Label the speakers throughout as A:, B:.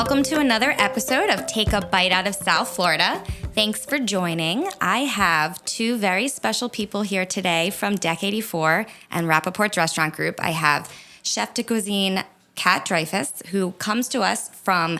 A: Welcome to another episode of Take a Bite Out of South Florida. Thanks for joining. I have two very special people here today from Deck 84 and Rapoport's restaurant group. I have Chef de Cuisine Katt Dreyfuss, who comes to us from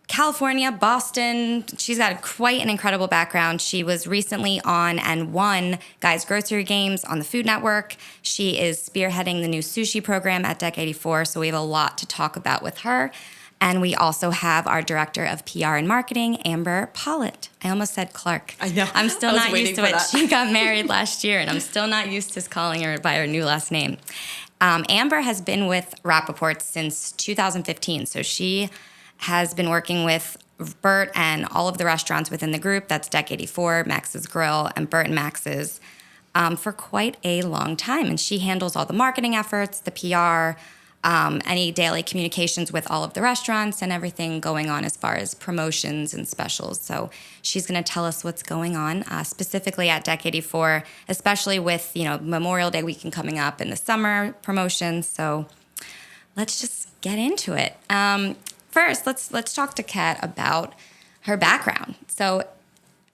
A: California, Boston. She's got quite an incredible background. She was recently on and won Guys Grocery Games on the Food Network. She is spearheading the new sushi program at Deck 84, so we have a lot to talk about with her. And we also have our director of PR and marketing, Amber Pollitt. I almost said Clark.
B: I know.
A: I'm still not used to it.
B: That.
A: She got married last year, and I'm still not used to calling her by her new last name. Amber has been with Rapoport since 2015, so she has been working with Bert and all of the restaurants within the group. That's Deck 84, Max's Grill, and Bert and Max's for quite a long time. And she handles all the marketing efforts, the PR, any daily communications with all of the restaurants and everything going on as far as promotions and specials. So she's going to tell us what's going on specifically at Deck 84, especially with, Memorial Day weekend coming up in the summer promotions. So let's just get into it. First, let's talk to Katt about her background. So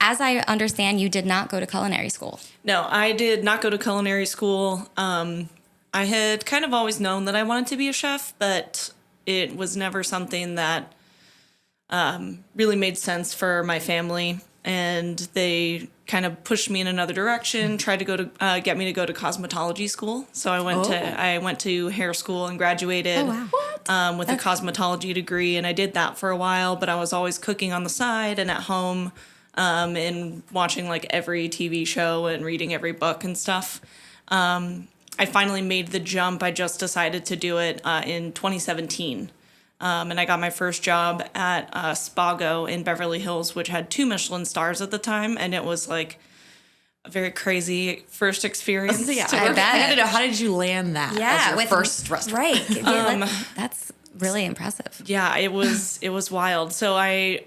A: as I understand, you did not go to culinary school.
B: No, I did not go to culinary school. I had kind of always known that I wanted to be a chef, but it was never something that really made sense for my family. And they kind of pushed me in another direction, tried to go to get me to go to cosmetology school. So I went to hair school and graduated with a cosmetology degree, and I did that for a while. But I was always cooking on the side and at home, and watching like every TV show and reading every book and stuff. I finally made the jump. I just decided to do it in 2017. And I got my first job at Spago in Beverly Hills, which had 2 Michelin stars at the time. And it was like a very crazy first experience.
A: I bet.
C: I got to know, how did you land that as your first restaurant?
A: Right. Yeah, that's really impressive.
B: Yeah, it was wild. So I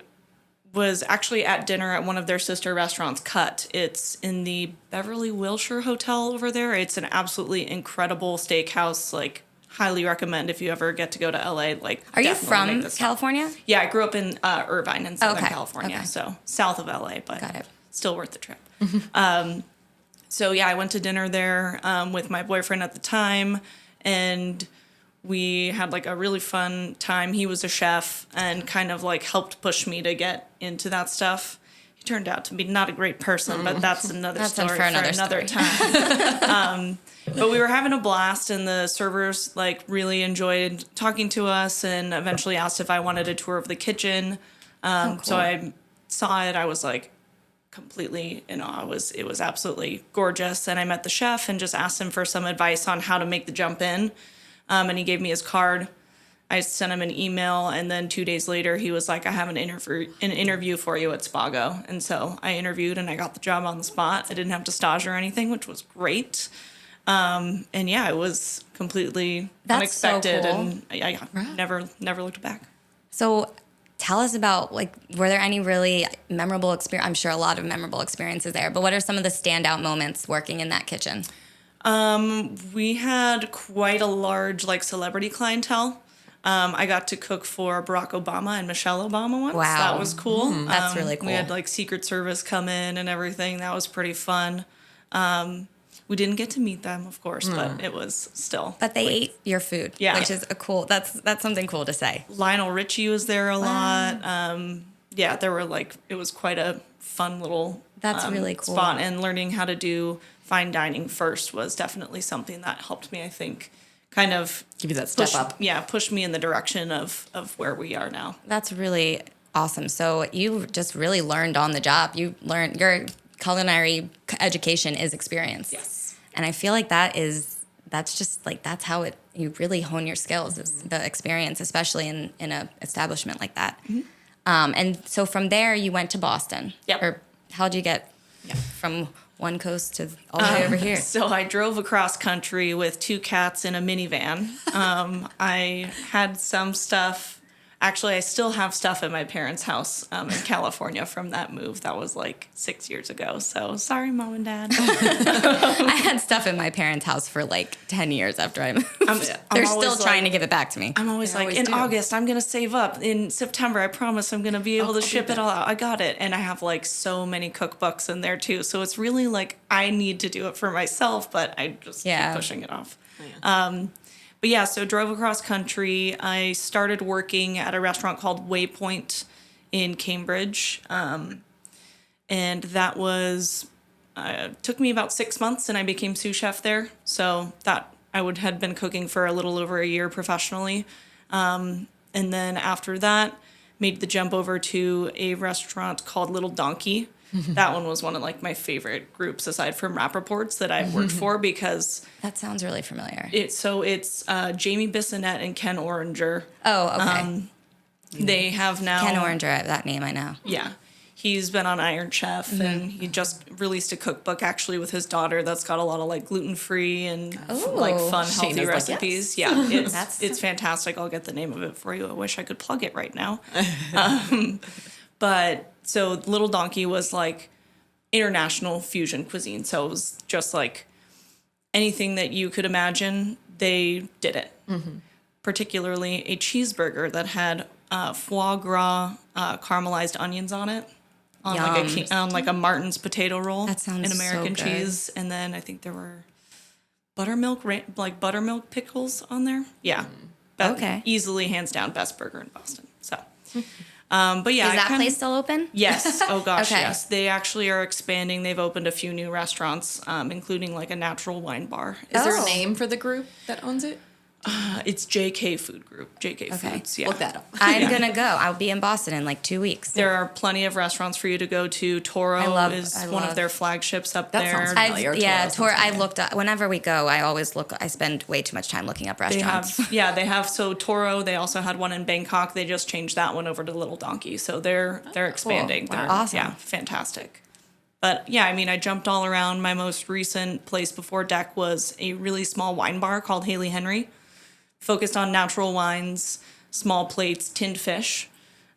B: was actually at dinner at one of their sister restaurants, Katt. It's in the Beverly Wilshire Hotel over there. It's an absolutely incredible steakhouse. Like, highly recommend if you ever get to go to LA. Like,
A: are you from California?
B: Yeah, I grew up in Irvine in Southern California, so south of LA, but still worth the trip. So yeah, I went to dinner there with my boyfriend at the time, and we had like a really fun time. He was a chef and kind of like helped push me to get into that stuff. He turned out to be not a great person, but that's another story for another time. But we were having a blast, and the servers like really enjoyed talking to us and eventually asked if I wanted a tour of the kitchen. Cool. So I saw it. I was like completely in awe. It was absolutely gorgeous. And I met the chef and just asked him for some advice on how to make the jump in. And he gave me his card. I sent him an email, and then 2 days later, he was like, I have an interview for you at Spago. And so I interviewed, and I got the job on the spot. I didn't have to stage or anything, which was great. And yeah, it was completely unexpected,
A: so cool.
B: And I never looked back.
A: So tell us about, like, were there any really memorable experience? I'm sure a lot of memorable experiences there, but what are some of the standout moments working in that kitchen?
B: We had quite a large, like, celebrity clientele. I got to cook for Barack Obama and Michelle Obama once.
A: Wow.
B: That was cool.
A: That's really cool.
B: We had, like, Secret Service come in and everything. That was pretty fun. We didn't get to meet them, of course, but it was still.
A: But they ate your food, which is that's something cool to say.
B: Lionel Richie was there a lot. Yeah, there were, like, it was quite a fun little
A: really cool
B: spot. And learning how to do fine dining first was definitely something that helped me, I think, kind of
C: give you that step up.
B: Yeah, push me in the direction of where we are now.
A: That's really awesome. So you just really learned on the job. You learned your culinary education is experience.
B: Yes.
A: And I feel like that's how you really hone your skills, is the experience, especially in an establishment like that. Mm-hmm. And so from there you went to Boston.
B: Yep.
A: Or how'd you get from one coast to all the way over here?
B: So I drove across country with 2 cats in a minivan. I had some stuff Actually, I still have stuff at my parents' house in California from that move. That was like 6 years ago. So sorry, Mom and Dad.
A: I had stuff in my parents' house for like 10 years after I moved. They're still trying to give it back to me.
B: I'm always like, in August, I'm going to save up. In September, I promise I'm going to be able to ship it all out. I got it. And I have like so many cookbooks in there too. So it's really like I need to do it for myself, but I just keep pushing it off. Yeah. But yeah, so drove across country. I started working at a restaurant called Waypoint in Cambridge. And that was, took me about 6 months and I became sous chef there. So that had been cooking for a little over a year professionally. And then after that, made the jump over to a restaurant called Little Donkey. That one was one of like my favorite groups aside from Rapoport's that I've worked for because
A: that sounds really familiar.
B: It's Jamie Bissonette and Ken Oranger.
A: Oh, okay.
B: They have now
A: Ken Oranger, that name I know.
B: Yeah. He's been on Iron Chef and he just released a cookbook actually with his daughter that's got a lot of like gluten-free and like fun, healthy recipes. Like, yes. Yeah, it's fantastic. I'll get the name of it for you. I wish I could plug it right now. But so Little Donkey was like international fusion cuisine. So it was just like anything that you could imagine, they did it. Particularly a cheeseburger that had foie gras caramelized onions on it. On like a Martin's potato roll.
A: That sounds
B: in American
A: so good.
B: cheese. And then I think there were buttermilk pickles on there. Yeah.
A: Okay.
B: Easily, hands down, best burger in Boston. So... but yeah,
A: is that place still open?
B: Yes. Oh gosh, yes. They actually are expanding. They've opened a few new restaurants, including like a natural wine bar.
C: Is there a name for the group that owns it?
B: It's JK Food Group. JK Foods. Yeah.
C: Look that up.
A: I'm gonna go. I'll be in Boston in like 2 weeks.
B: There are plenty of restaurants for you to go to. Toro is one of their flagships up there.
C: Sounds familiar.
A: Toro. I looked up whenever we go. I always look. I spend way too much time looking up restaurants.
B: They have. So Toro. They also had one in Bangkok. They just changed that one over to Little Donkey. So they're expanding.
A: Cool.
B: Wow.
A: They're awesome.
B: Yeah, fantastic. But yeah, I mean, I jumped all around. My most recent place before Deck was a really small wine bar called Haley Henry. Focused on natural wines, small plates, tinned fish.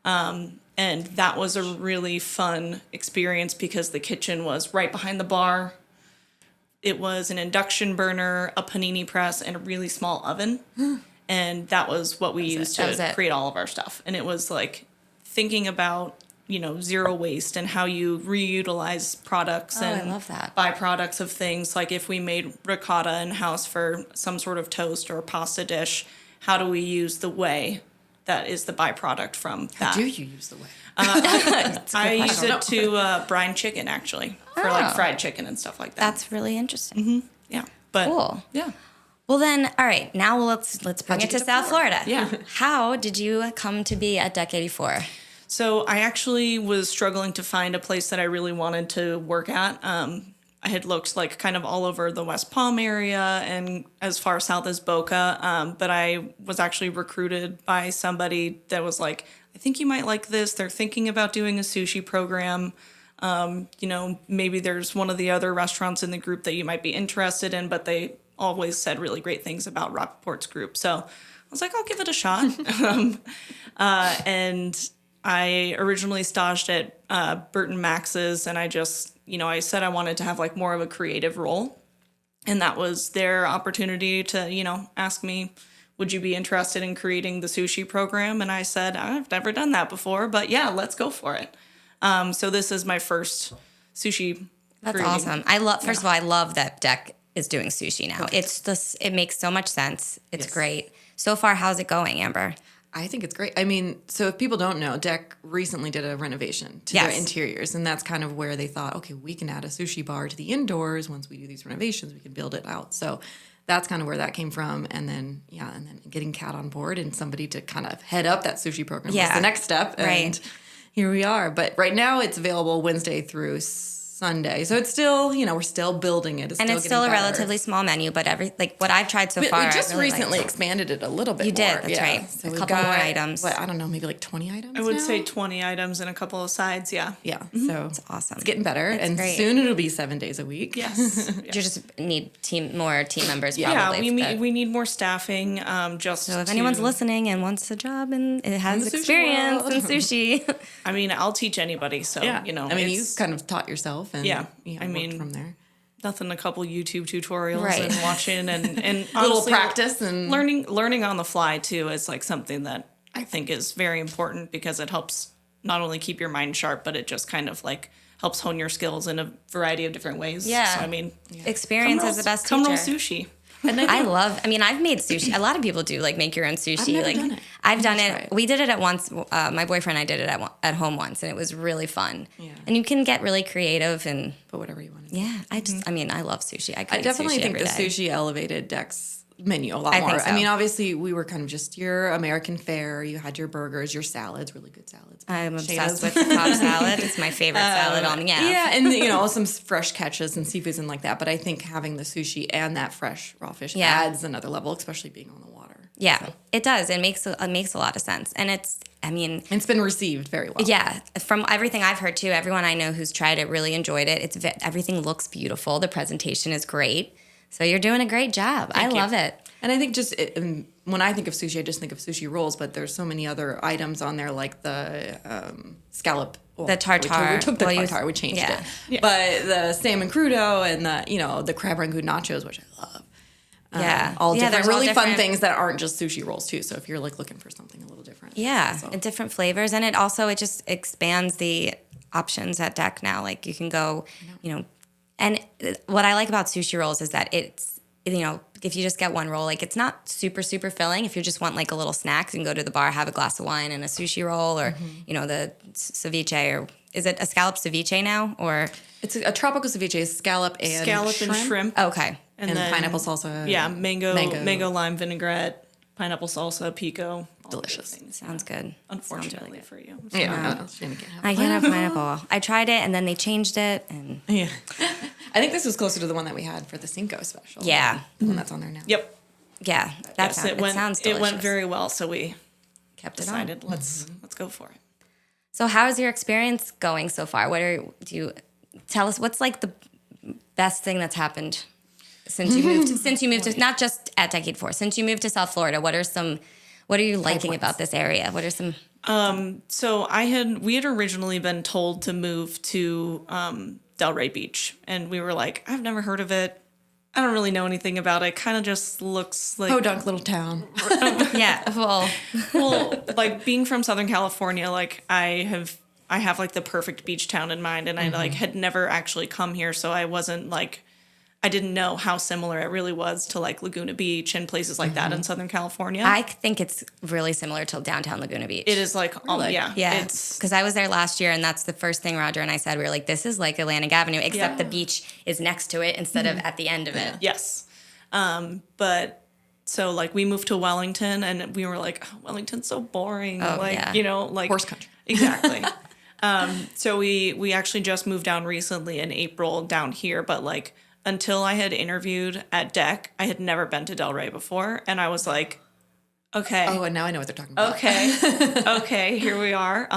B: And that was a really fun experience because the kitchen was right behind the bar. It was an induction burner, a panini press, and a really small oven. And that was what we used to create all of our stuff. And it was like thinking about, zero waste and how you reutilize products and
A: I love that.
B: byproducts of things. Like if we made ricotta in-house for some sort of toast or pasta dish, how do we use the whey that is the byproduct from that?
C: How do you use the whey?
B: I use it to brine chicken, actually, for like fried chicken and stuff like that.
A: That's really interesting.
B: Yeah. But,
A: cool.
B: Yeah.
A: Well then, all right. Now let's bring it to South Florida.
B: Yeah.
A: How did you come to be at Deck 84?
B: So I actually was struggling to find a place that I really wanted to work at. I had looked like kind of all over the West Palm area and as far south as Boca. But I was actually recruited by somebody that was like, I think you might like this. They're thinking about doing a sushi program. Maybe there's one of the other restaurants in the group that you might be interested in, but they always said really great things about Rapoport's group. So I was like, I'll give it a shot. And I originally staged at Burton Max's, and I just, I said I wanted to have like more of a creative role. And that was their opportunity to, ask me, would you be interested in creating the sushi program? And I said, I've never done that before, but yeah, let's go for it. So this is my first sushi.
A: That's awesome. First of all, I love that Deck is doing sushi now. Perfect. It makes so much sense. It's great. So far, how's it going, Amber?
C: I think it's great. I mean, so if people don't know, Deck recently did a renovation to their interiors, and that's kind of where they thought, okay, we can add a sushi bar to the indoors. Once we do these renovations, we can build it out. So that's kind of where that came from. And then, getting Katt on board and somebody to kind of head up that sushi program was the next step. And here we are. But right now it's available Wednesday through Sunday. So it's still, we're still building it.
A: It's still a relatively small menu, but what I've tried so far,
C: we just
A: really
C: recently expanded it a little bit.
A: You did, that's right.
C: So
A: a
C: we've
A: couple
C: got,
A: more items.
C: I don't know, maybe like 20 items.
B: I would
C: now?
B: say 20 items and a couple of sides. Yeah.
C: Yeah. So
A: it's awesome.
C: It's getting better, and
A: great.
C: soon it'll be 7 days a week.
B: Yes.
A: You just need more team members.
B: Yeah,
A: Probably,
B: we need more staffing.
A: So if anyone's listening and wants a job and it has experience in sushi,
B: I mean, I'll teach anybody. So
C: I mean, you've kind of taught yourself, and
B: I mean,
C: from there.
B: Nothing, a couple YouTube tutorials
A: Right.
B: and watching and
C: a little
B: honestly,
C: practice and
B: learning on the fly too is like something that I think is very important because it helps not only keep your mind sharp, but it just kind of like helps hone your skills in a variety of different ways.
A: Yeah.
B: So, I mean,
A: experience is the best
B: come roll
A: teacher.
B: sushi.
C: And
A: I've made sushi. A lot of people do like make your own sushi.
C: I've never done it.
A: I've done it. We did it at once. My boyfriend and I did it at home once, and it was really fun.
C: Yeah.
A: And you can get really creative and
C: but whatever you want to do.
A: yeah. I love sushi.
C: I definitely think the sushi elevated Deck's menu a lot more.
A: think so.
C: I mean, obviously, we were kind of just your American fare. You had your burgers, your salads, really good salads.
A: I'm obsessed with the Cobb salad. It's my favorite salad on the app.
C: Yeah, and some fresh catches and seafoods and like that. But I think having the sushi and that fresh raw fish adds another level, especially being on the water.
A: Yeah,
C: So.
A: it does. It makes a lot of sense, and it's
C: been received very well.
A: Yeah, from everything I've heard too, everyone I know who's tried it really enjoyed it. Everything looks beautiful. The presentation is great. So you're doing a great job. I love it.
C: And I think when I think of sushi, I just think of sushi rolls, but there's so many other items on there like the scallop. Well,
A: the tartare.
C: We took the tartare. We changed it.
B: Yeah.
C: But the salmon crudo and the crab rangoon nachos, which I love. All different, really fun things that aren't just sushi rolls too. So if you're like looking for something a little different.
A: Yeah, and different flavors. And it just expands the options at Deck now. Like you can go, and what I like about sushi rolls is that it's, if you just get one roll, like it's not super, super filling. If you just want like a little snack, you can go to the bar, have a glass of wine and a sushi roll or, the ceviche, or is it a scallop ceviche now? Or
C: it's a tropical ceviche, scallop and
B: shrimp.
A: Okay.
C: And then pineapple salsa.
B: Yeah, mango lime vinaigrette, pineapple salsa, pico.
C: Delicious.
A: Sounds good.
B: Unfortunately for you.
C: Yeah.
A: I can't have pineapple. I tried it and then they changed it. And
C: yeah. I think this was closer to the one that we had for the Cinco special.
A: Yeah.
C: The one that's on there now.
B: Yep.
A: Yeah. It sounds delicious.
B: It went very well, so we
A: decided
B: let's go for it.
A: So how is your experience going so far? Do you tell us what's like the best thing that's happened since you moved to not just at Decade 4, since you moved to South Florida? What are you liking about this area? What are some
B: So we had originally been told to move to Delray Beach, and we were like, I've never heard of it. I don't really know anything about it. Kind of just looks like
C: podunk little town.
A: Yeah.
B: Well, like being from Southern California, like I have like the perfect beach town in mind, and I like had never actually come here, so I didn't know how similar it really was to like Laguna Beach and places like that in Southern California.
A: I think it's really similar to downtown Laguna Beach.
B: It is like,
A: yeah. Because I was there last year, and that's the first thing Roger and I said. We were like, this is like Atlantic Avenue, except the beach is next to it instead of at the end of it.
B: Yes. But so like we moved to Wellington, and we were like, oh, Wellington's so boring.
C: Horse country.
B: Exactly. So we actually just moved down recently in April down here, but like until I had interviewed at Deck, I had never been to Delray before, and I was like, okay.
C: Oh, and now I know what they're talking about.
B: Okay, here we are.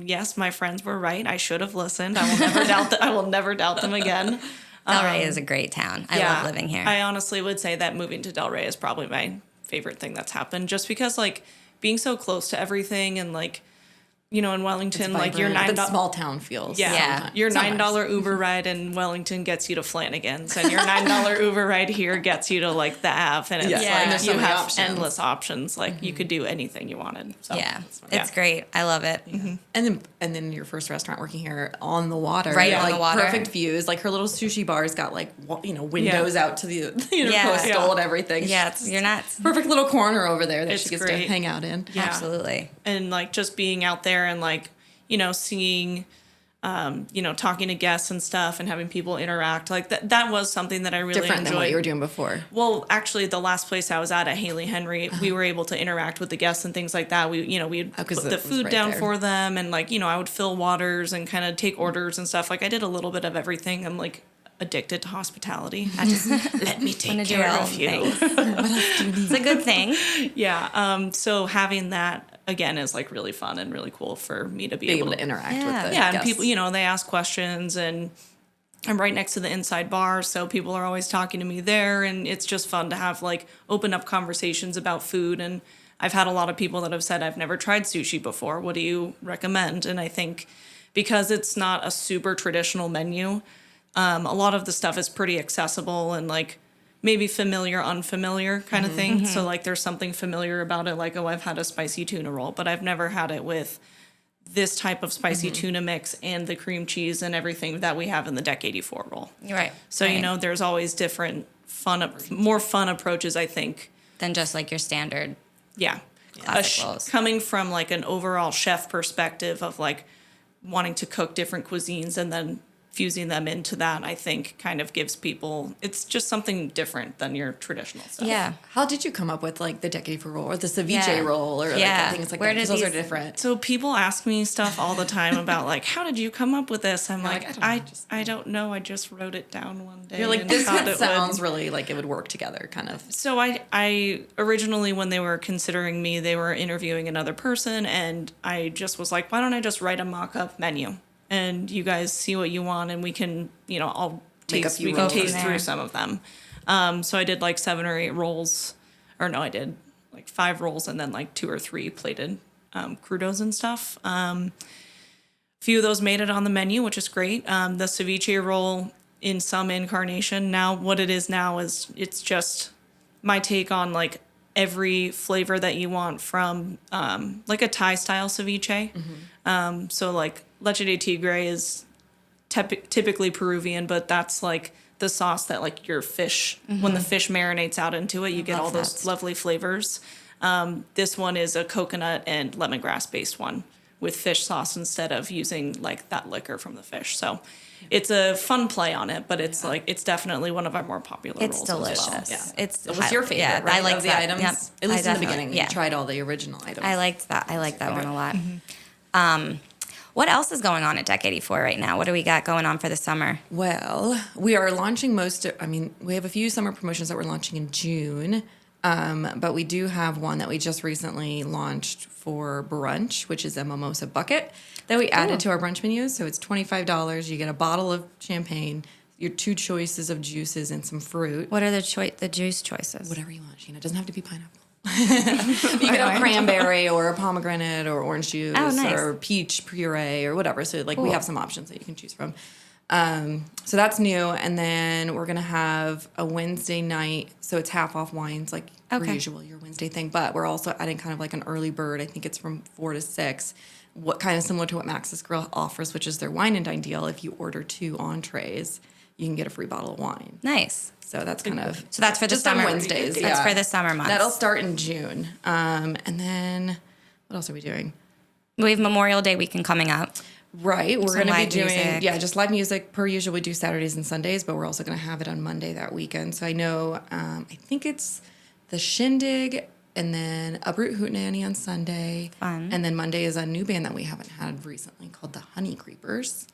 B: Yes, my friends were right. I should have listened. I will never doubt them again.
A: Delray is a great town. I love living here.
B: I honestly would say that moving to Delray is probably my favorite thing that's happened, just because like being so close to everything, and like, in Wellington, like your
C: small town feels.
B: Yeah. Your $9 Uber ride in Wellington gets you to Flanagan's, and your $9 Uber ride here gets you to like the Ave, and it's like
C: there's so
B: you
C: many
B: have
C: options.
B: endless options. Like you could do anything you wanted. So,
A: it's great. I love it.
C: Mm-hmm. And then your first restaurant working here on the water,
A: right on the water,
C: perfect views. Like her little sushi bar's got like windows out to the coastal and everything.
A: Yeah, you're nuts.
C: Perfect little corner over there that
B: It's
C: she gets
B: great.
C: to hang out in.
B: Yeah.
A: Absolutely.
B: And like just being out there and like seeing talking to guests and stuff and having people interact. Like that was something that I really
C: Different
B: enjoyed.
C: than what you were doing before.
B: Well, actually, the last place I was at Haley Henry, we were able to interact with the guests and things like that. We'd put the food down for them, and I would fill waters and kind of take orders and stuff. Like I did a little bit of everything. I'm addicted to hospitality. I just let me take care of you.
A: It's a good thing.
B: Yeah. So having that again is really fun and really cool for me to be able to
C: interact with the guests.
B: And people, they ask questions, and I'm right next to the inside bar, so people are always talking to me there, and it's just fun to have open up conversations about food. And I've had a lot of people that have said, I've never tried sushi before. What do you recommend? And I think because it's not a super traditional menu, a lot of the stuff is pretty accessible and maybe familiar, unfamiliar kind of thing. Mm-hmm. So there's something familiar about it. I've had a spicy tuna roll, but I've never had it with this type of spicy tuna mix and the cream cheese and everything that we have in the Deck 84 roll.
A: Right.
B: So, there's always different more fun approaches, I think.
A: Than just your standard.
B: Yeah.
A: Classic rolls.
B: Coming from an overall chef perspective of wanting to cook different cuisines and then fusing them into that, I think kind of gives people, it's just something different than your traditional stuff.
A: Yeah.
C: How did you come up with the Deck 84 roll or the ceviche roll or things like that? Because those are different.
B: So people ask me stuff all the time about how did you come up with this? I'm I don't know. I just wrote it down one day.
C: You're this sounds really it would work together, kind of.
B: So I originally, when they were considering me, they were interviewing another person, and I just was why don't I just write a mock-up menu? And you guys see what you want, and we can, I'll taste. We can taste through some of them. So I did 7 or 8 rolls, or no, I did 5 rolls and then 2 or 3 plated crudos and stuff. A few of those made it on the menu, which is great. The ceviche roll in some incarnation. Now, what it is now is it's just my take on every flavor that you want from a Thai style ceviche. Mm-hmm. So leche de tigre is typically Peruvian, but that's the sauce that your fish, when the fish marinates out into it, you get all those lovely flavors. This one is a coconut and lemongrass based one with fish sauce instead of using that liquor from the fish. So it's a fun play on it, but it's it's definitely one of our more popular rolls.
A: It's delicious.
B: Well. Yeah.
C: It was your favorite, right?
A: I like
C: the items.
A: Yep.
C: At least in the beginning, you tried all the original items.
A: I liked that. I like that one a lot. Mm-hmm. What else is going on at Deck 84 right now? What do we got going on for the summer?
C: Well, we are launching we have a few summer promotions that we're launching in June, but we do have one that we just recently launched for brunch, which is a mimosa bucket that we added to our brunch menu. So it's $25. You get a bottle of champagne, your 2 choices of juices, and some fruit.
A: What are the juice choices?
C: Whatever you want, Sheena. It doesn't have to be pineapple. You can have cranberry or a pomegranate or orange juice or peach puree or whatever. So we have some options that you can choose from. So that's new. And then we're going to have a Wednesday night. So it's half off wines per usual, your Wednesday thing. But we're also adding kind of an early bird. I think it's from 4 to 6. What kind of similar to what Max's Grill offers, which is their wine and dine deal. If you order 2 entrees, you can get a free bottle of wine.
A: Nice.
C: So that's kind of...
A: So that's for the summer.
C: On Wednesdays.
A: That's for the summer months.
C: That'll start in June. And then what else are we doing?
A: We have Memorial Day weekend coming up.
C: Right. We're going to be doing...
A: music.
C: Yeah, just live music. Per usual, we do Saturdays and Sundays, but we're also going to have it on Monday that weekend. So I know... I think it's the Shindig and then Uproot Hootenanny on Sunday.
A: Fun.
C: And then Monday is a new band that we haven't had recently called the Honey Creepers.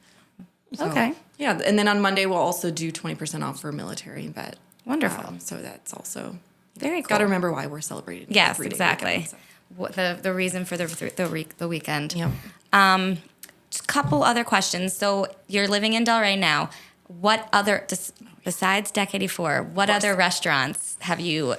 C: So,
A: okay.
C: Yeah, and then on Monday we'll also do 20% off for military and vet.
A: Wonderful.
C: So that's also
A: very cool.
C: Got to remember why we're celebrating.
A: Yes, exactly. Weekend, so. The reason for the weekend.
C: Yep.
A: Just a couple other questions. So you're living in Delray now. What other besides Deck 84? What other restaurants have you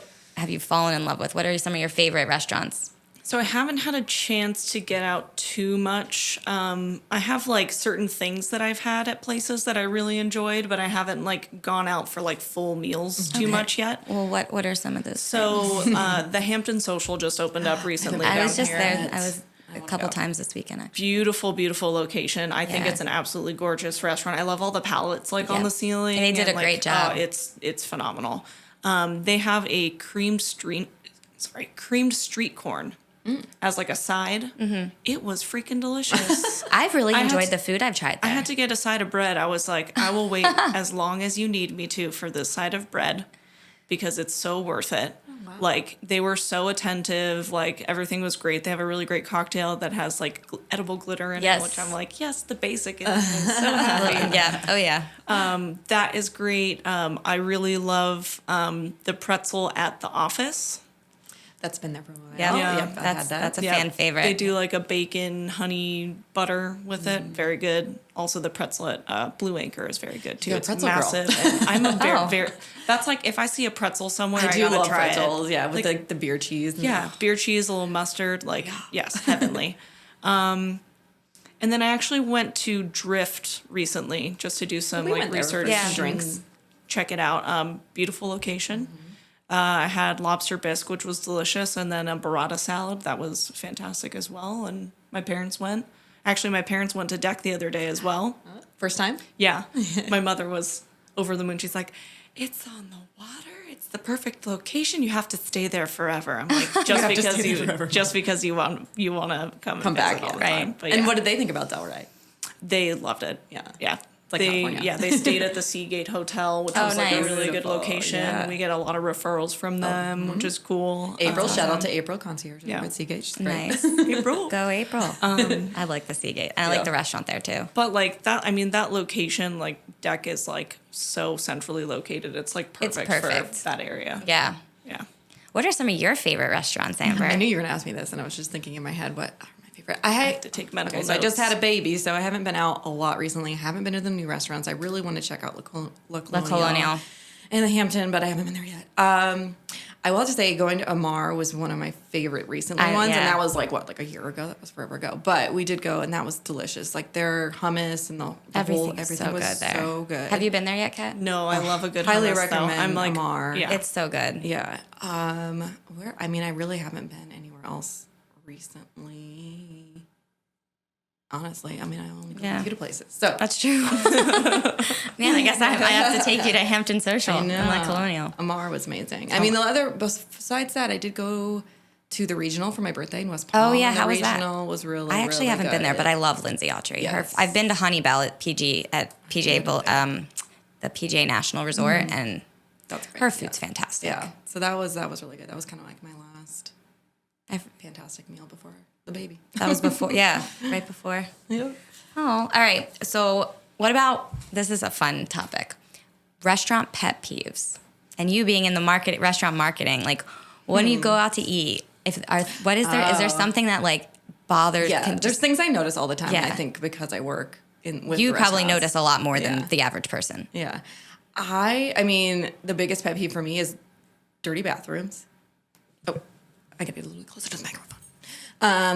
A: fallen in love with? What are some of your favorite restaurants?
B: So I haven't had a chance to get out too much. I have certain things that I've had at places that I really enjoyed, but I haven't gone out for full meals too much yet.
A: Well, what are some of those?
B: So the Hampton Social just opened up recently.
A: I was just
B: here.
A: there. I was a couple times this weekend. Actually.
B: Beautiful, beautiful location. I think it's an absolutely gorgeous restaurant. I love all the palettes on the ceiling.
A: And they did a great job.
B: It's phenomenal. They have a creamed street corn as like a side. It was freaking delicious.
A: I've really enjoyed the food I've tried there.
B: I had to get a side of bread. I was like, I will wait as long as you need me to for this side of bread because it's so worth it. Oh, wow. Like, they were so attentive. Like, everything was great. They have a really great cocktail that has like edible glitter in it, which I'm like, yes, the basic is so happy.
A: Yeah. Oh, yeah.
B: That is great. I really love the pretzel at the office.
C: That's been there for a while.
A: Yeah.
C: Yep, I've had that.
A: That's a fan favorite.
B: They do like a bacon honey butter with it. Very good. Also, the pretzel at Blue Anchor is very good too.
C: You're
B: it's
C: a pretzel
B: massive. And I'm a very. That's like if I see a pretzel somewhere, I
C: do
B: gotta
C: love
B: try
C: pretzels.
B: it.
C: Yeah, with like the beer cheese. And
B: beer cheese, a little mustard. Like yes, heavenly. And then I actually went to Drift recently just to do some research
C: and drinks.
B: Check it out. Beautiful location. I had lobster bisque, which was delicious, and then a burrata salad. That was fantastic as well. And my parents went. Actually, my parents went to Deck the other day as well.
C: First time?
B: Yeah. My mother was over the moon. She's like, it's on the water. It's the perfect location. You have to stay there forever. I'm like, just because you want to come
C: back,
B: right?
C: But and what did they think about Delray?
B: They loved it. Yeah.
C: Like
B: they stayed at the Seagate Hotel, which was like a really good location.
C: Yeah.
B: We get a lot of referrals from them, which is cool.
C: April, shout out to April, concierge at Seagate. She's
A: nice.
B: April.
A: Go April. I like the Seagate. I like the restaurant there too.
B: But like that, I mean, that location, like Deck is like so centrally located. It's like perfect for that area.
A: Yeah.
B: Yeah.
A: What are some of your favorite restaurants, Amber?
C: I knew you were going to ask me this, and I was just thinking in my head, what are my favorite? I have
B: to take medical notes.
C: So I just had a baby, so I haven't been out a lot recently. I haven't been to the new restaurants. I really want to check out La Colonial in the Hampton, but I haven't been there yet. I will have to say going to Amar was one of my favorite recently ones, and that was like a year ago? That was forever ago. But we did go, and that was delicious. Like their hummus and everything was
A: so good there.
C: So good.
A: Have you been there yet, Katt?
B: No, I love a good
C: highly
B: hummus,
C: recommend.
B: I'm like
C: Amar.
B: Yeah.
A: It's so good.
C: Yeah. Where? I mean, I really haven't been anywhere else recently. Honestly, I mean, I only go to places. So
A: that's true. Man, I guess I have to take you to Hampton Social and La Colonial.
C: Amar was amazing. I mean, besides that, I did go to the regional for my birthday in West Palm.
A: Oh yeah, how was that?
C: The regional was really.
A: I actually haven't been there, but I love Lindsay Autry.
C: Yes.
A: I've been to Honeybell at the PGA National Resort, and her food's fantastic.
C: Yeah, so that was really good. That was kind of like my last fantastic meal before the baby.
A: That was before, right before.
C: Yeah.
A: Oh, all right. So what about, this is a fun topic, restaurant pet peeves. And you being in the restaurant marketing, like when you go out to eat, is there something that like bothers?
C: Yeah, there's things I notice all the time. I think because I work with
A: you probably notice a lot more than the average person.
C: Yeah. I mean, the biggest pet peeve for me is dirty bathrooms. Oh, I gotta be a little closer to the microphone.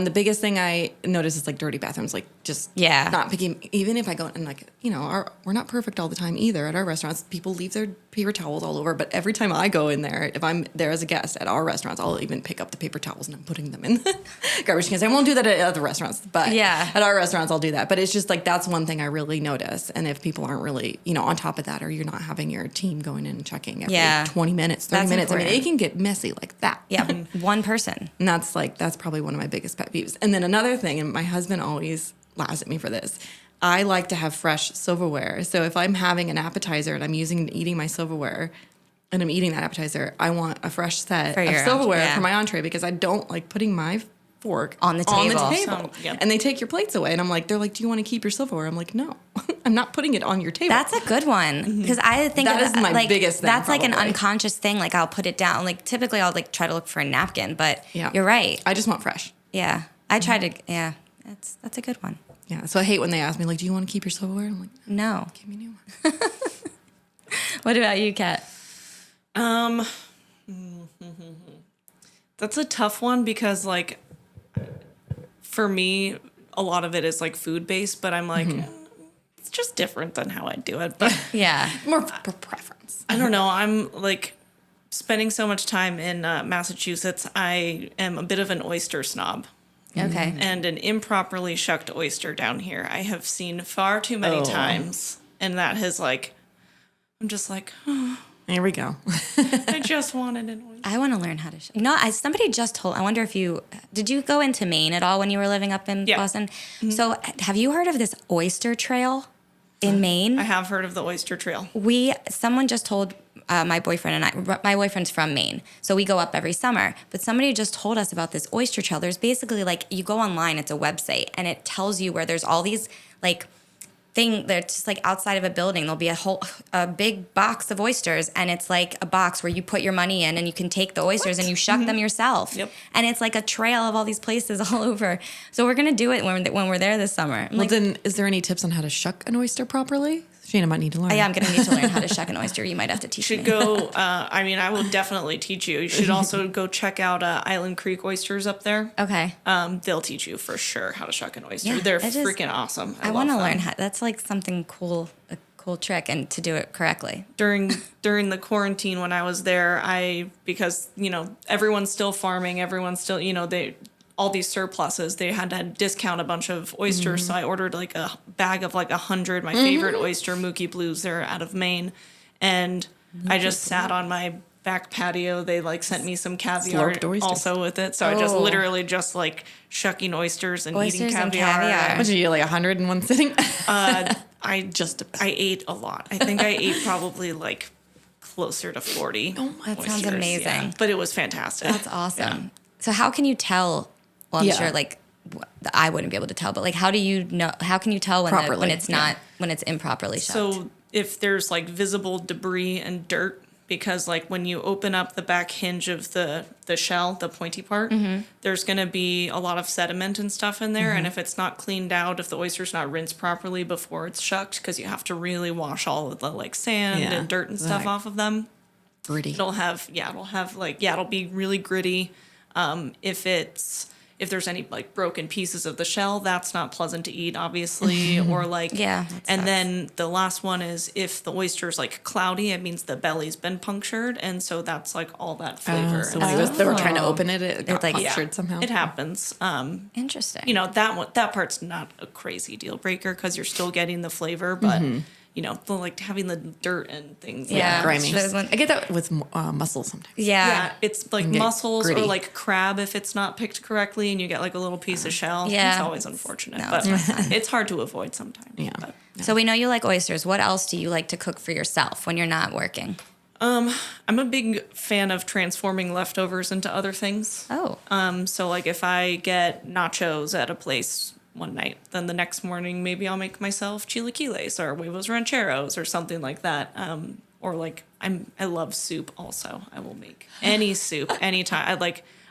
C: The biggest thing I notice is like dirty bathrooms, like just not picking. Even if I go and like, we're not perfect all the time either at our restaurants. People leave their paper towels all over, but every time I go in there, if I'm there as a guest at our restaurants, I'll even pick up the paper towels and I'm putting them in the garbage cans. I won't do that at other restaurants, but at our restaurants I'll do that. But it's just like that's one thing I really notice. And if people aren't really, on top of that, or you're not having your team going in and checking every 20 minutes, 30 minutes. Important. I mean, it can get messy like that.
A: Yeah, one person.
C: And that's probably one of my biggest pet peeves. And then another thing, and my husband always laughs at me for this, I like to have fresh silverware. So if I'm having an appetizer and I'm eating my silverware and I'm eating that appetizer, I want a fresh set of silverware for my entree because I don't like putting my fork
A: on the table.
B: So,
C: And they take your plates away. And I'm like, they're like, do you want to keep your silverware? I'm like, no, I'm not putting it on your table.
A: That's a good one. Because I think
C: that is my biggest thing.
A: That's like an unconscious thing. Like I'll put it down. Like typically I'll like try to look for a napkin, but you're right.
C: I just want fresh.
A: Yeah. I try to, that's a good one.
C: Yeah. So I hate when they ask me, like, do you want to keep your silverware? I'm like,
A: no.
C: Give me a new one.
A: What about you, Katt?
B: That's a tough one because, like, for me, a lot of it is like food based, but I'm like, it's just different than how I do it. But
C: more for preference.
B: I don't know. I'm like spending so much time in Massachusetts. I am a bit of an oyster snob.
A: Okay.
B: And an improperly shucked oyster down here, I have seen far too many times. And that has like, I'm just like,
C: There we go.
B: I just wanted an oyster.
A: I want to learn how to. Somebody just told. I wonder if did you go into Maine at all when you were living up in Boston? Mm-hmm. So have you heard of this oyster trail in Maine?
B: I have heard of the oyster trail.
A: Someone just told my boyfriend and I. My boyfriend's from Maine, so we go up every summer. But somebody just told us about this oyster trail. There's basically like you go online. It's a website, and it tells you where there's all these like. They're just like outside of a building. There'll be a big box of oysters, and it's like a box where you put your money in, and you can take the oysters and you shuck them yourself.
B: Yep.
A: And it's like a trail of all these places all over. So we're gonna do it when we're there this summer.
C: Then, is there any tips on how to shuck an oyster properly? Shana might need to learn.
A: Yeah, I'm gonna need to learn how to shuck an oyster. You might have to teach me.
B: You should go. I will definitely teach you. You should also go check out Island Creek oysters up there.
A: Okay.
B: They'll teach you for sure how to shuck an oyster.
A: Yeah,
B: They're freaking awesome.
A: I want to learn how. That's like something cool, a cool trick, and to do it correctly.
B: During the quarantine when I was there, because everyone's still farming, everyone's still all these surpluses, they had to discount a bunch of oysters. Mm-hmm. So I ordered like a bag of like 100, my favorite oyster, Mookie Blues. They're out of Maine. And I just sat on my back patio. They like sent me some caviar also with it. So I just literally just like shucking oysters and eating caviar.
C: What did you eat, like 100 in one sitting?
B: I ate a lot. I think I ate probably like closer to 40.
A: Oh my, that sounds amazing. Yeah.
B: But it was fantastic.
A: That's awesome.
B: Yeah.
A: So how can you tell? Well, I'm sure like I wouldn't be able to tell, but like how do you know? How can you tell when it's not when it's improperly shucked?
B: So if there's like visible debris and dirt, because like when you open up the back hinge of the shell, the pointy part, there's going to be a lot of sediment and stuff in there. And if it's not cleaned out, if the oyster's not rinsed properly before it's shucked, because you have to really wash all of the like sand and dirt and stuff off of them.
C: Gritty.
B: It'll be really gritty. If there's any like broken pieces of the shell, that's not pleasant to eat, obviously. Or like, and then the last one is if the oyster's like cloudy, it means the belly's been punctured, and so that's like all that flavor.
C: So when they were trying to open it, it got like punctured somehow.
B: It happens.
A: Interesting.
B: That part's not a crazy deal breaker because you're still getting the flavor, but. Like having the dirt and things.
A: Yeah,
C: grimy. I get that with mussels sometimes.
B: Yeah, it's like mussels or like crab if it's not picked correctly and you get like a little piece of shell. Yeah. It's always unfortunate, but it's hard to avoid sometimes.
C: Yeah.
A: So we know you like oysters. What else do you like to cook for yourself when you're not working?
B: I'm a big fan of transforming leftovers into other things.
A: Oh.
B: So like if I get nachos at a place one night, then the next morning maybe I'll make myself chilaquiles or huevos rancheros or something like that. Or like I love soup also. I will make any soup anytime.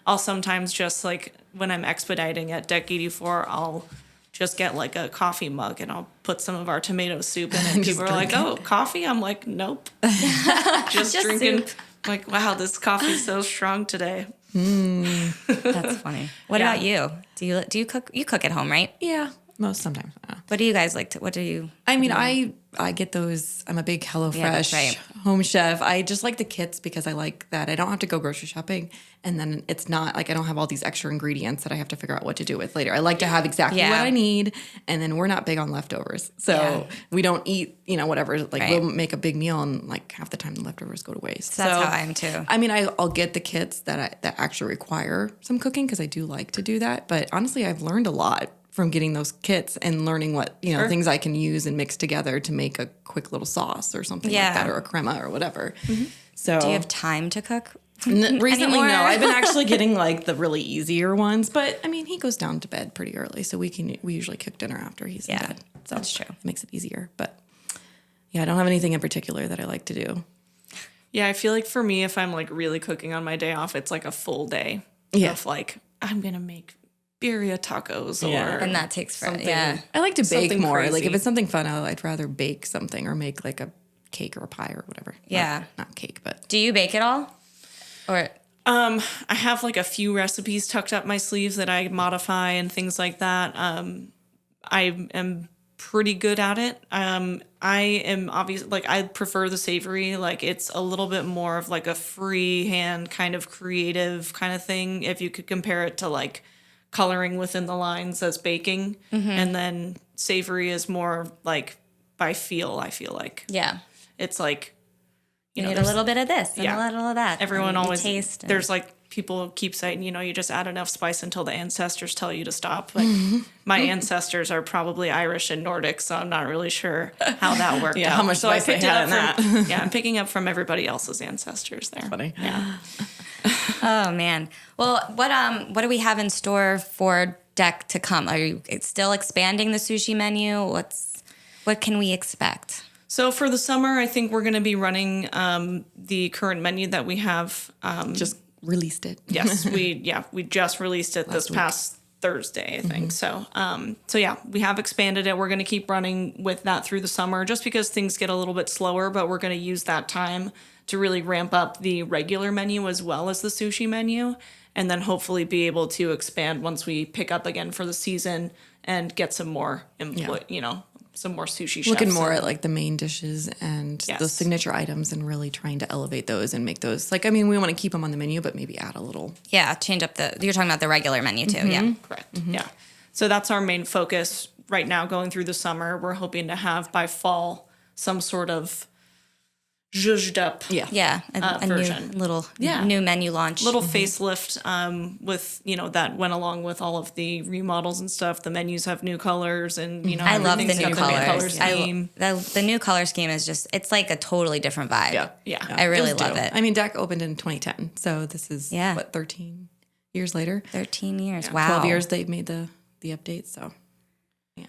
B: I'll sometimes just like when I'm expediting at Deck 84, I'll just get like a coffee mug and I'll put some of our tomato soup in it. And people are like, "Oh, coffee?" I'm like, "Nope." just drinking soup. Like, wow, this coffee's so strong today.
A: That's funny. What about you? Do you cook? You cook at home, right?
C: Yeah, sometimes.
A: What do you guys like to? What do you?
C: I mean, I get those. I'm a big HelloFresh home chef. I just like the kits because I like that I don't have to go grocery shopping, and then it's not like I don't have all these extra ingredients that I have to figure out what to do with later. I like to have exactly what I need, and then we're not big on leftovers, so we don't eat whatever. Like we'll make a big meal, and like half the time the leftovers go to waste.
A: So that's how I am too.
C: I mean, I'll get the kits that actually require some cooking because I do like to do that. But honestly, I've learned a lot from getting those kits and learning what things I can use and mix together to make a quick little sauce or something like that, or a crema or whatever. Mm-hmm. So,
A: do you have time to cook?
C: Recently, no. I've been actually getting like the really easier ones, but I mean, he goes down to bed pretty early, so we usually cook dinner after he's in bed. So
A: that's true.
C: It makes it easier, but I don't have anything in particular that I like to do.
B: Yeah, I feel like for me, if I'm like really cooking on my day off, it's like a full day of like I'm gonna make birria tacos
A: and that takes forever. Yeah,
C: I like to bake more.
B: Crazy.
C: Like if it's something fun, I'd rather bake something or make like a cake or a pie or whatever.
A: Yeah,
C: not cake, but
A: do you bake at all? Or
B: I have like a few recipes tucked up my sleeves that I modify and things like that. I am pretty good at it. I am obviously like I prefer the savory. Like it's a little bit more of like a freehand kind of creative kind of thing. If you could compare it to like coloring within the lines as baking, and then savory is more like by feel. I feel like
A: it's
B: like
A: you need a little bit of this and a little of that.
B: Everyone always
A: taste.
B: There's like people keep saying, you just add enough spice until the ancestors tell you to stop. But my ancestors are probably Irish and Nordic, so I'm not really sure how that worked out.
C: How much
B: so
C: spice they had in that.
B: I'm picking up from everybody else's ancestors there.
C: Funny.
B: Yeah.
A: Oh man. Well, what do we have in store for Deck to come? Are you still expanding the sushi menu? What can we expect?
B: So for the summer, I think we're going to be running the current menu that we have.
C: Just released it.
B: Yes, we just released it this past Thursday, I think. So we have expanded it. We're going to keep running with that through the summer, just because things get a little bit slower. But we're going to use that time to really ramp up the regular menu as well as the sushi menu, and then hopefully be able to expand once we pick up again for the season and get some more input. Some more sushi chefs.
C: Looking more at like the main dishes and those signature items and really trying to elevate those and make those we want to keep them on the menu, but maybe add a little.
A: Yeah, change up you're talking about the regular menu too. Yeah.
B: Correct. Yeah. So that's our main focus right now going through the summer. We're hoping to have by fall some sort of zhuzhed up
A: a
B: version.
A: New little new menu launch.
B: Little facelift with, that went along with all of the remodels and stuff. The menus have new colors and,
A: I love the new
B: got the new color scheme.
A: The new color scheme is just, it's like a totally different vibe.
B: Yeah.
A: I really love it.
C: I mean, Deck opened in 2010, so this is, 13 years later?
A: 13 years, wow.
C: 12 years they've made the updates, so, yeah.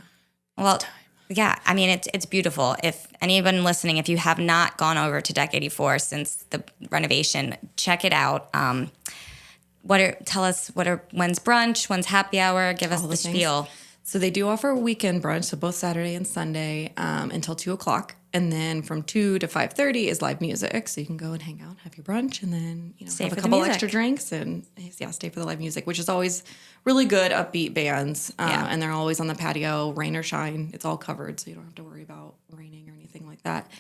A: Well, yeah, I mean, it's beautiful. If anyone listening, if you have not gone over to Deck 84 since the renovation, check it out. Tell us when's brunch, when's happy hour? Give us the spiel.
C: So they do offer a weekend brunch, so both Saturday and Sunday until 2 o'clock. And then from 2 to 5:30 is live music. So you can go and hang out, have your brunch, and then have a couple extra drinks and stay for the live music, which is always really good, upbeat bands. And they're always on the patio, rain or shine. It's all covered, so you don't have to worry about raining or anything like that.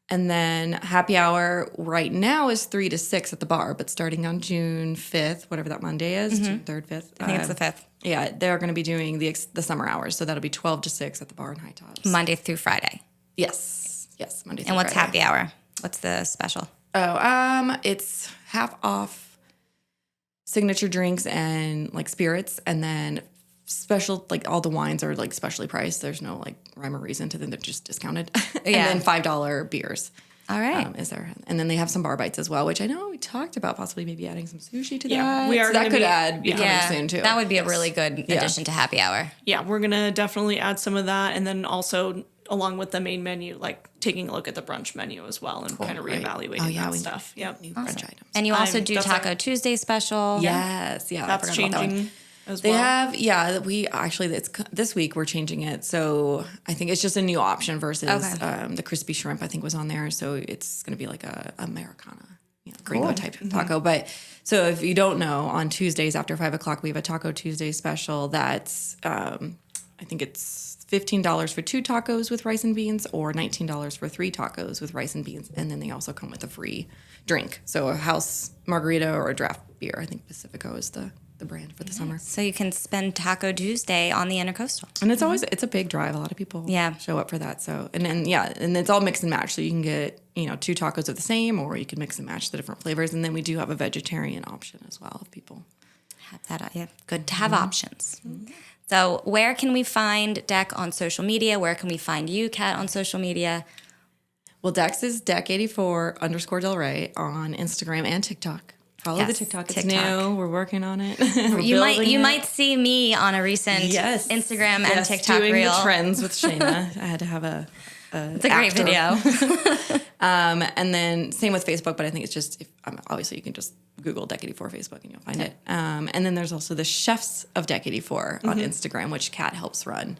C: And then happy hour right now is 3 to 6 at the bar, but starting on June 5th, whatever that Monday is, June 3rd, 5th.
A: I think it's the 5th.
C: Yeah, they're going to be doing the summer hours, so that'll be 12 to 6 at the bar in High Tops.
A: Monday through Friday.
C: Yes, Monday through
A: And what's
C: Friday.
A: happy hour? What's the special?
C: It's half off signature drinks and like spirits, and then special, like all the wines are like specially priced. There's no like rhyme or reason to them; they're just discounted. And then $5 beers. All right, is there? And then they have some bar bites as well, which I know we talked about possibly maybe adding some sushi to that.
B: We are
C: that could be coming soon too.
A: That would be a really good addition to happy hour.
B: Yeah, we're gonna definitely add some of that, and then also along with the main menu, like taking a look at the brunch menu as well and kind of reevaluating that stuff. Yep.
C: New brunch items.
A: And you also do Taco Tuesday special.
C: Yes,
B: that's changing as
C: they
B: well.
C: have, we actually, this week we're changing it. So I think it's just a new option versus the crispy shrimp, I think was on there. So it's going to be like a Americana, gringo type taco. But so if you don't know, on Tuesdays after 5 o'clock, we have a Taco Tuesday special that's, I think it's $15 for 2 tacos with rice and beans, or $19 for 3 tacos with rice and beans. And then they also come with a free drink. So a house margarita or a draft beer. I think Pacifico is the brand for the summer.
A: So you can spend Taco Tuesday on the Intercoastal.
C: And it's always, it's a big drive. A lot of people show up for that. So, and it's all mix and match. So you can get, 2 tacos of the same, or you can mix and match the different flavors. And then we do have a vegetarian option as well if people
A: have that. Good to have options. Mm-hmm. So where can we find Deck on social media? Where can we find you, Katt, on social media?
C: Well, Dex is Deck84_Delray on Instagram and TikTok. Follow the TikTok. It's new. We're working on it.
A: You might see me on a recent Instagram and TikTok
C: doing
A: reel.
C: The trends with Shayna. I had to have
A: it's a great video.
C: And then same with Facebook, but I think it's just, obviously you can just Google Deck84 Facebook and you'll find it. And then there's also the Chefs of Deck84 on Instagram, which Katt helps run.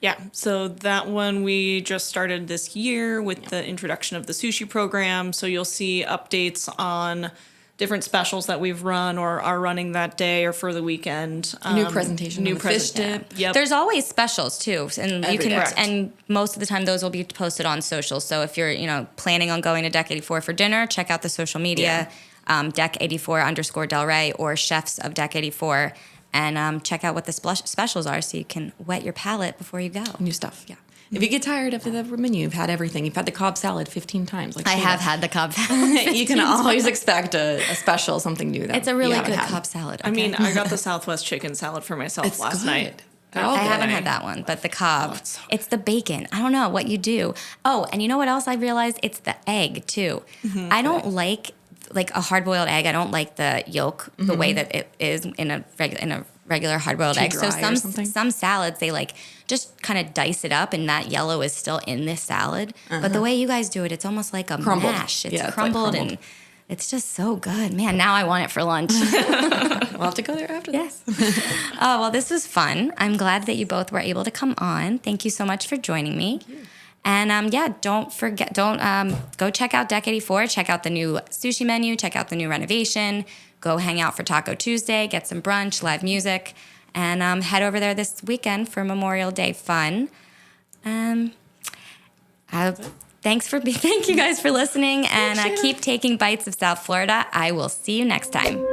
B: Yeah, so that one we just started this year with the introduction of the sushi program. So you'll see updates on different specials that we've run or are running that day or for the weekend.
C: New presentation. New
B: fish dip. Yep.
A: There's always specials too, and you can.
B: Correct.
A: And most of the time, those will be posted on social. So if you're, planning on going to Deck 84 for dinner, check out the social media, Deck84_Delray or Chefs of Deck 84, and check out what the specials are, so you can whet your palate before you go.
C: New stuff, yeah. If you get tired of the menu, you've had everything. You've had the Cobb salad 15 times.
A: I have had the Cobb salad.
C: You can always expect a special, something new.
A: It's a really good Cobb salad. Okay.
B: I mean, I got the Southwest chicken salad for myself last night.
A: I haven't had that one, but the Cobb, it's the bacon. I don't know what you do. Oh, and you know what else I realized? It's the egg too. I don't like a hard-boiled egg. I don't like the yolk the way that it is in a regular hard-boiled egg. So some salads they just kind of dice it up, and that yellow is still in this salad. But the way you guys do it, it's almost like a mash. It's crumbled and it's just so good. Man, now I want it for lunch.
C: We'll have to go there after this.
A: Oh, well, this was fun. I'm glad that you both were able to come on. Thank you so much for joining me. And don't forget, go check out Deck 84. Check out the new sushi menu. Check out the new renovation. Go hang out for Taco Tuesday. Get some brunch, live music, and head over there this weekend for Memorial Day fun. Thank you guys for listening, and keep taking bites of South Florida. I will see you next time.